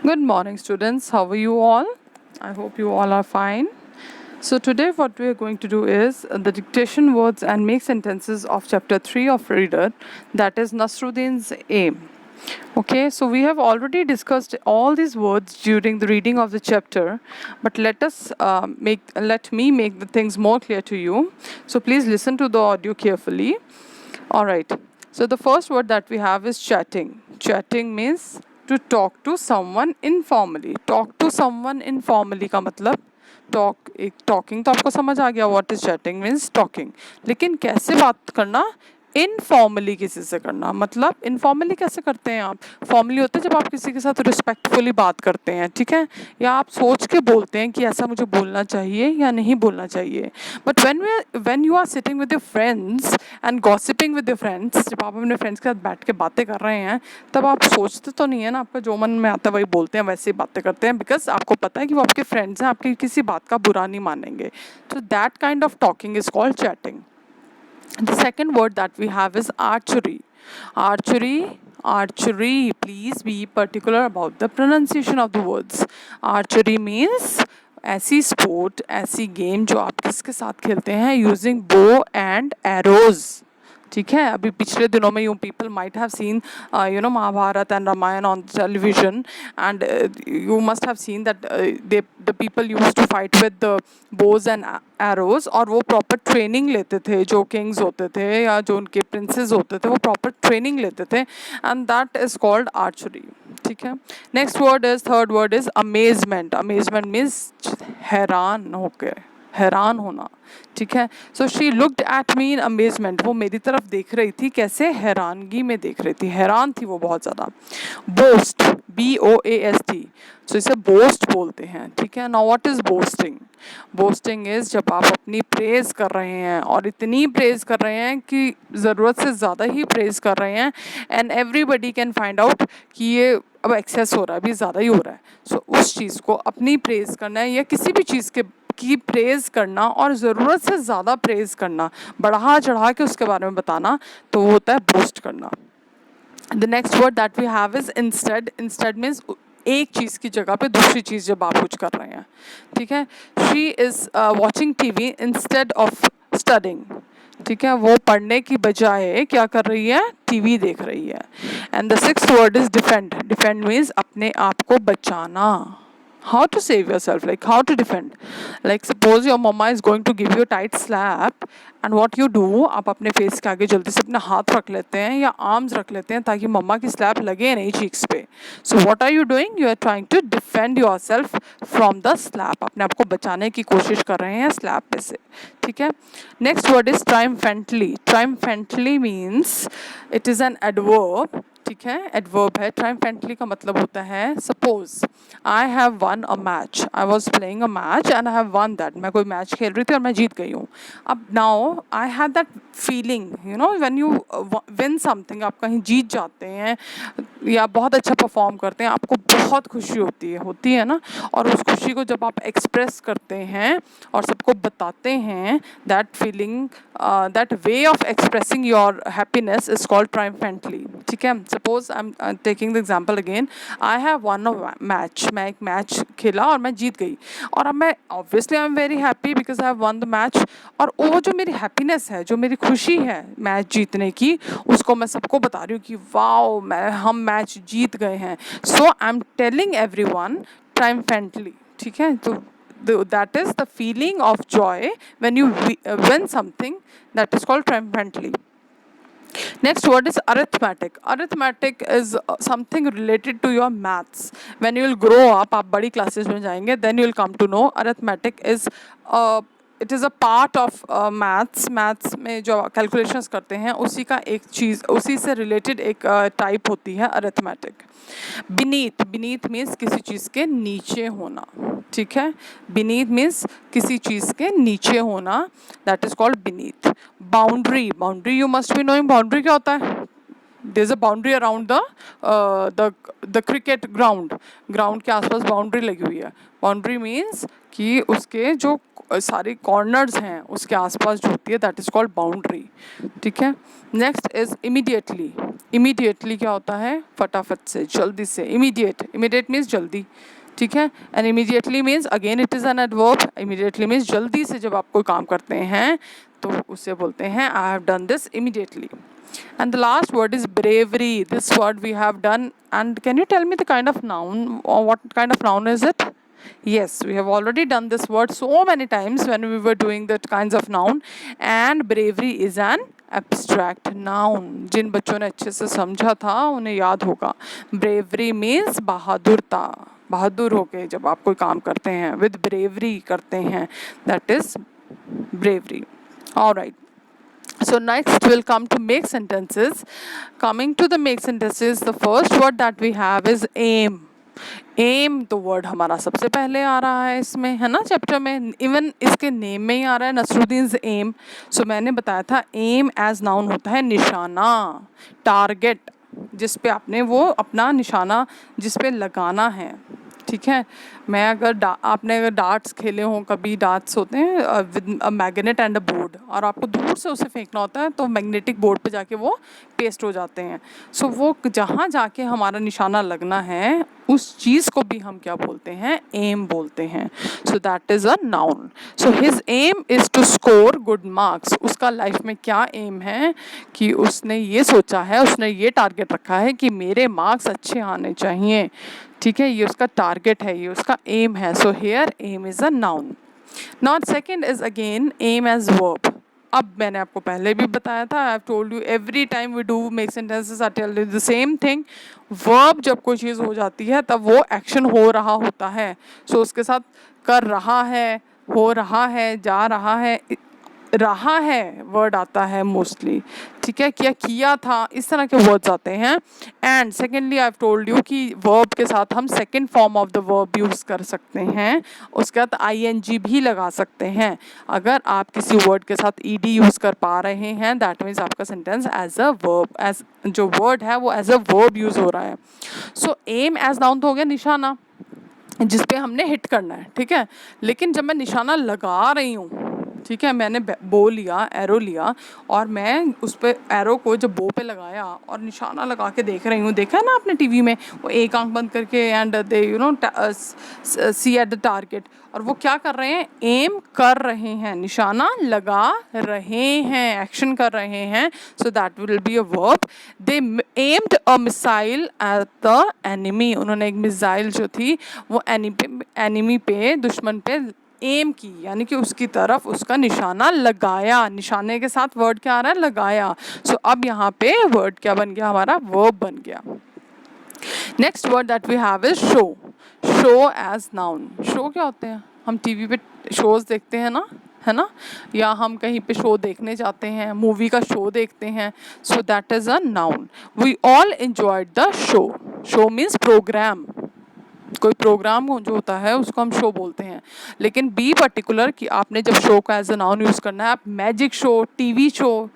Good morning, students. How are you all? I hope you all are fine. So, today, what we are going to do is the dictation words and make sentences of chapter 3 of Reader, that is Nasruddin's aim. Okay, so we have already discussed all these words during the reading of the chapter, but let me make the things more clear to you. So, please listen to the audio carefully. All right. So the first word that we have is chatting. Chatting means to talk to someone informally. Talk to someone informally का मतलब talking तो आपको समझ आ गया what is chatting means talking. लेकिन कैसे बात करना इनफॉर्मली किसी से करना मतलब इनफॉर्मली कैसे करते हैं आप फॉर्मली होते हैं जब आप किसी के साथ रिस्पेक्टफुली बात करते हैं ठीक है या आप सोच के बोलते हैं कि ऐसा मुझे बोलना चाहिए या नहीं बोलना चाहिए but when you are sitting with your friends and gossiping with your friends जब आप अपने फ्रेंड्स के साथ बैठ के बातें कर रहे हैं तब आप सोचते तो नहीं है ना आपका जो मन में आता है वही बोलते हैं वैसे ही बातें करते हैं बिकॉज आपको पता है कि वो आपके फ्रेंड्स हैं आपकी किसी बात का बुरा नहीं मानेंगे तो that kind of talking is called chatting. The second word that we have is archery. Archery, please be particular about the pronunciation of the words. Archery means ऐसी sport, ऐसी game जो आप किसके साथ खेलते हैं using bow and arrows. ठीक है अभी पिछले दिनों में you people might have seen Mahabharata and Ramayana on television and you must have seen that the people use to fight with bows and arrows और वो प्रॉपर ट्रेनिंग लेते थे जो किंग्स होते थे या जो उनके प्रिंसेस होते थे वो प्रॉपर ट्रेनिंग लेते थे and that is called archery. ठीक है next word is third word is amazement. Amazement means हैरान होकर हैरान होना. ठीक है so she looked at me in amazement. वो मेरी तरफ देख रही थी कैसे हैरानगी में देख रही थी हैरान थी वो बहुत ज़्यादा. बोस्ट BOAST सो इसे बोस्ट बोलते हैं. ठीक है now what is boasting. Boasting is जब आप अपनी प्रेज कर रहे हैं और इतनी प्रेज कर रहे हैं कि ज़रूरत से ज़्यादा ही प्रेज कर रहे हैं and everybody can find out कि ये अब एक्सेस हो रहा है अभी ज़्यादा ही हो रहा है. सो उस चीज़ को अपनी प्रेज करना है या किसी भी चीज़ के की प्रेज़ करना और ज़रूरत से ज़्यादा प्रेज़ करना बढ़ा चढ़ा के उसके बारे में बताना तो वो होता है बोस्ट करना. The next word that we have is instead. Instead means एक चीज़ की जगह पे दूसरी चीज़ जब आप कुछ कर रहे हैं. ठीक है she is watching TV instead of studying. ठीक है वो पढ़ने की बजाय क्या कर रही है TV देख रही है. And the sixth word is defend. Defend means अपने आप को बचाना. How to save yourself, like how to defend. Like suppose your mama is going to give you a tight slap and what you do आप अपने face के आगे जल्दी से अपना हाथ रख लेते हैं या आर्म्स रख लेते हैं ताकि मम्मा की स्लैप लगे नहीं चीक्स पे. So what are you doing you are trying to defend yourself from the slap. अपने आप को बचाने की कोशिश कर रहे हैं स्लैप पे से. ठीक है next word is triumphantly. Triumphantly means it is an adverb. ठीक है एडवर्ब है. ट्रायम्फेंटली का मतलब होता है suppose I have won a match. I was playing a match and I have won that. मैं कोई मैच खेल रही थी और मैं जीत गई हूँ. अब now I have that feeling you know when you win something. आप कहीं जीत जाते हैं या बहुत अच्छा परफॉर्म करते हैं आपको बहुत खुशी होती है ना. और उस खुशी को जब आप एक्सप्रेस करते हैं और सबको बताते हैं that feeling that way of expressing your happiness is called triumphantly. ठीक है suppose I am taking the example again. I have won a match. मैं एक मैच खेला और मैं जीत गई और अब मैं obviously I am very happy because I have one the match. और वो जो मेरी हैप्पीनेस है जो मेरी खुशी है मैच जीतने की उसको मैं सबको बता रही हूँ कि वाओ हम मैच जीत गए हैं. सो आई एम टेलिंग एवरीवन ट्रायम्फेंटली. ठीक है तो that is the feeling of joy when you win something, that is called triumphantly. Next word is arithmetic. Arithmetic is something related to your maths. When you will grow up आप बड़ी classes में जाएंगे then you will come to know arithmetic is it is a part of maths. maths में जो calculations करते हैं उसी का एक चीज़ उसी से related एक type होती है arithmetic. beneath. beneath means किसी चीज़ के नीचे होना. ठीक है beneath means किसी चीज़ के नीचे होना that is called beneath. boundary. boundary you must be knowing boundary क्या होता है. There is a boundary around the cricket ground, ground के आसपास बाउंड्री लगी हुई है। बाउंड्री मीन्स कि उसके जो सारे कॉर्नर्स हैं उसके आसपास जो होती है दैट इज कॉल्ड बाउंड्री, ठीक है। Next is immediately. इमीडिएटली क्या होता है, फटाफट से, जल्दी से, इमीडिएट, इमीडिएट मीन्स जल्दी, ठीक है। And immediately means again it is an adverb, immediately means जल्दी से जब आप कोई काम करते हैं तो उससे बोलते हैं I have done this immediately. And the last word is bravery. This word we have done. And can you tell me the kind of noun, or what kind of noun is it? Yes, we have already done this word so many times when we were doing that kinds of noun. And bravery is an abstract noun. जिन बच्चों ने अच्छे से समझा था उन्हें याद होगा। Bravery means बहादुरता, बहादुर होके जब आप कोई काम करते हैं, with bravery करते हैं, that is bravery. All right. So next we'll come to make sentences. Coming to the make sentences, the first word that we have is aim. Aim तो वर्ड हमारा सबसे पहले आ रहा है इसमें, है ना, चैप्टर में, इवन इसके नेम में ही आ रहा है, नसरुद्दीन एम। सो मैंने बताया था एम एज नाउन होता है निशाना, टारगेट, जिस पे आपने वो अपना निशाना जिस पे लगाना है, ठीक है। मैं अगर आपने अगर डार्ट्स खेले हों कभी, डार्ट्स होते हैं with a magnet and a board, और आपको दूर से उसे फेंकना होता है तो मैग्नेटिक बोर्ड पे जाके वो पेस्ट हो जाते हैं। सो वो जहाँ जाके हमारा निशाना लगना है उस चीज़ को भी हम क्या बोलते हैं, एम बोलते हैं। So that is a noun. So his aim is to score good marks. उसका लाइफ में क्या एम है कि उसने ये सोचा है, उसने ये टारगेट रखा है कि मेरे मार्क्स अच्छे आने चाहिए, ठीक है, ये उसका टारगेट है, ये उसका एम है। So here aim is a noun. Not second is again aim as verb. अब मैंने आपको पहले भी बताया था, I have told you every time we do make sentences I tell you the same thing. Verb जब कोई चीज़ हो जाती है तब वो एक्शन हो रहा होता है। सो उसके साथ कर रहा है, हो रहा है, जा रहा है वर्ड आता है मोस्टली, ठीक है, क्या किया था, इस तरह के वर्ड्स आते हैं। And secondly I have told you कि वर्ब के साथ हम second form of the verb use कर सकते हैं, उसके बाद आईएनजी भी लगा सकते हैं। अगर आप किसी वर्ड के साथ ईडी यूज़ कर पा रहे हैं दैट मीन्स आपका sentence as a verb, as जो वर्ड है वो एज अ वर्ब यूज़ हो रहा है। सो एम एज नाउन तो हो गया निशाना जिस पे हमने हिट करना है, ठीक है। लेकिन जब मैं निशाना लगा रही हूँ, ठीक है, मैंने बो लिया, एरो लिया, और मैं उस पर एरो को जब बो पे लगाया और निशाना लगा के देख रही हूँ, देखा है ना आपने टीवी में, वो एक आंख बंद करके and they you know see at the target, और वो क्या कर रहे हैं, एम कर रहे हैं, निशाना लगा रहे हैं, एक्शन कर रहे हैं। So that will be a verb. They aimed a missile at the enemy. उन्होंने एक मिसाइल जो थी वो एनिमी पे, दुश्मन पे एम की, यानी कि उसकी तरफ उसका निशाना लगाया। निशाने के साथ वर्ड क्या आ रहा है, लगाया। सो अब यहाँ पे वर्ड क्या बन गया हमारा, वर्ब बन गया। Next word that we have is show. Show as noun. Show क्या होते हैं, हम टीवी पे शोज देखते हैं ना, है ना, या हम कहीं पे शो देखने जाते हैं, मूवी का शो देखते हैं। So that is a noun. We all enjoyed the show. Show means programme, कोई प्रोग्राम जो होता है उसको हम शो बोलते हैं। लेकिन बी पर्टिकुलर कि आपने जब शो का एज अ नाउन यूज़ करना है, आप मैजिक शो, टीवी शो,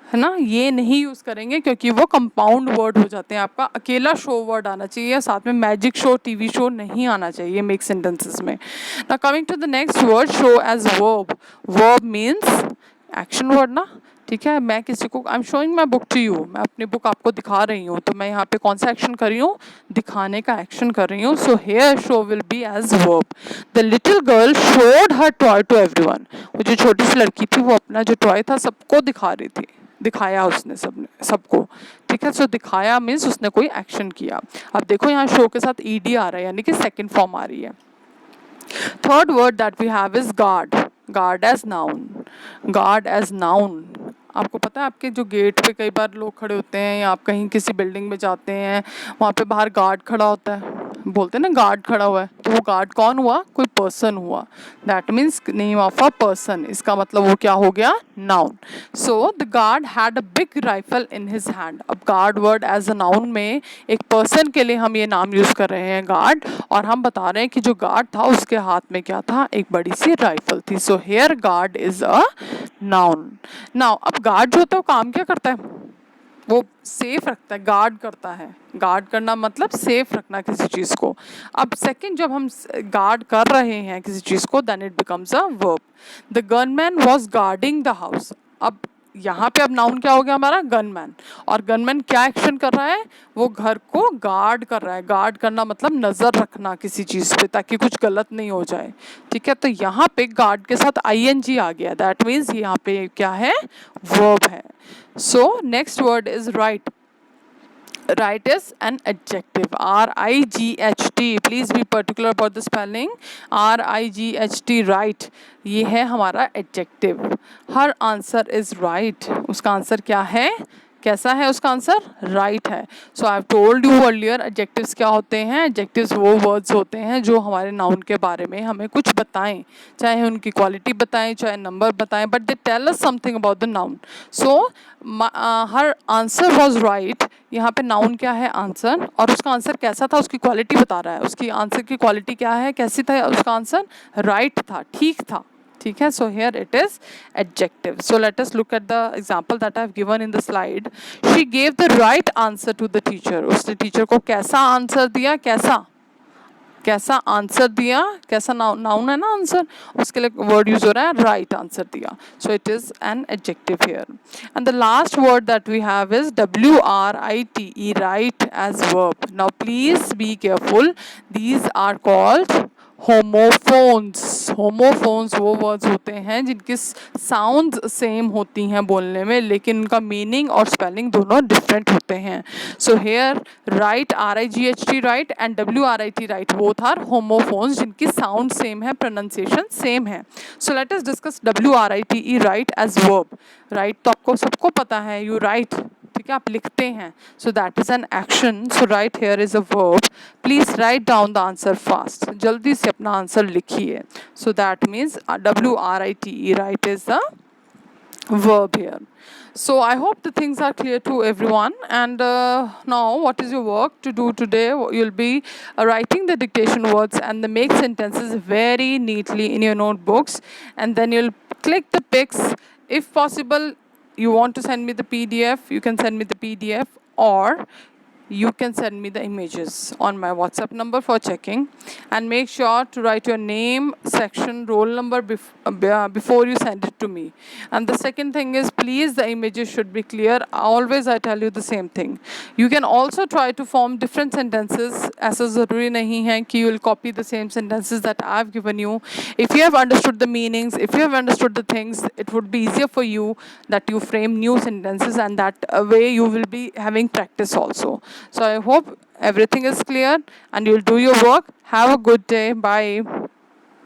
है ना, ये नहीं यूज़ करेंगे क्योंकि वो कंपाउंड वर्ड हो जाते हैं। आपका अकेला शो वर्ड आना चाहिए, साथ में मैजिक शो, टीवी शो नहीं आना चाहिए मेक सेंटेंसेस में। Now coming to the next word, show as verb. Verb means action word ना, ठीक है। मैं किसी को, I am showing my book to you, मैं अपनी बुक आपको दिखा रही हूँ, तो मैं यहाँ पे कौन सा एक्शन कर रही हूँ, दिखाने का एक्शन कर रही हूँ। So here show will be as verb. The little girl showed her toy to everyone. वो जो छोटी सी लड़की थी वो अपना जो टॉय था सबको दिखा रही थी, दिखाया उसने सबको, ठीक है। सो दिखाया मीन्स उसने कोई एक्शन किया। अब देखो यहाँ शो के साथ ईडी आ रहा है, यानी कि सेकेंड फॉर्म आ रही है। Third word that we have is guard. Guard as noun. Guard as noun. आपको पता है आपके जो गेट पे कई बार लोग खड़े होते हैं, या आप कहीं किसी बिल्डिंग में जाते हैं, वहाँ पे बाहर गार्ड खड़ा होता है, बोलते हैं ना गार्ड खड़ा हुआ है, तो वो गार्ड कौन हुआ, कोई पर्सन हुआ। That means name of a person, इसका मतलब वो क्या हो गया, noun. So the guard had a big rifle in his hand. अब guard word as a noun में एक पर्सन के लिए हम ये नाम यूज़ कर रहे हैं गार्ड, और हम बता रहे हैं कि जो गार्ड था उसके हाथ में क्या था, एक बड़ी सी राइफल थी। So here guard is a noun. Now अब गार्ड जो होता है वो काम क्या करता है, वो सेफ रखता है, गार्ड करता है। गार्ड करना मतलब सेफ रखना किसी चीज़ को। अब सेकंड, जब हम गार्ड कर रहे हैं किसी चीज़ को, then it becomes a verb. The gunman was guarding the house. अब यहाँ पे अब नाउन क्या हो गया हमारा, गनमैन। और गनमैन क्या एक्शन कर रहा है, वो घर को गार्ड कर रहा है। गार्ड करना मतलब नज़र रखना किसी चीज़ पे, ताकि कुछ गलत नहीं हो जाए। ठीक है, तो यहाँ पे गार्ड के साथ ing आ गया, दैट मीन्स यहाँ पे क्या है, वर्ब है। So next word is right. Right is an adjective. R-I-G-H-T. Please be particular about the spelling. R-I-G-H-T. Right. ये है हमारा adjective. Her answer is right. उसका आंसर क्या है, कैसा है उसका आंसर, राइट है। So I have told you earlier, adjectives क्या होते हैं, एडजेक्टिव्स वो वर्ड्स होते हैं जो हमारे नाउन के बारे में हमें कुछ बताएं, चाहे उनकी क्वालिटी बताएं, चाहे नंबर बताएं, but they tell us something about the noun. So her answer was right, यहाँ पे नाउन क्या है, आंसर, और उसका आंसर कैसा था, उसकी क्वालिटी बता रहा है। उसकी आंसर की क्वालिटी क्या है, कैसी था, उसका आंसर राइट था, ठीक था। ठीक है, so here it is adjective. So let us look at the example that I have given in the slide. She gave the right answer to the teacher. उसने टीचर को कैसा आंसर दिया, कैसा कैसा आंसर दिया, कैसा नाउन है ना आंसर, उसके लिए वर्ड यूज हो रहा है राइट आंसर दिया। So it is an adjective here. And the last word that we have is WRITE, write as verb. Now please be careful, these are called homophones. Homophones वो words होते हैं जिनकी sound same होती हैं बोलने में, लेकिन उनका मीनिंग और स्पेलिंग दोनों डिफरेंट होते हैं। So here right, RIGHT right, and WRIT wright, both are homophones जिनकी साउंड सेम है, प्रोनाउंसिएशन सेम है। So let us discuss WRITE write as verb. Write तो आपको सबको पता है, यू राइट, ठीक है, आप लिखते हैं, so that is an action. So right here is a verb. Please write down the answer fast, जल्दी से अपना आंसर लिखिए। So that means WRITE right is the verb here. So I hope the things are clear to everyone. And now what is your work to do today? You'll be writing the dictation words and the make sentences very neatly in your notebooks, and then you'll click the pics. If possible, you want to send me the PDF, you can send me the PDF, or you can send me the images on my WhatsApp number for checking. And make sure to write your name, section, roll number before you send it to me. And the second thing is, please, the images should be clear. Always I tell you the same thing. You can also try to form different sentences. ऐसा ज़रूरी नहीं है कि you will copy the same sentences that I have given you. If you have understood the meanings, if you have understood the things, it would be easier for you that you frame new sentences, and that way you will be having practice also. So I hope everything is clear and you'll do your work. Have a good day. Bye.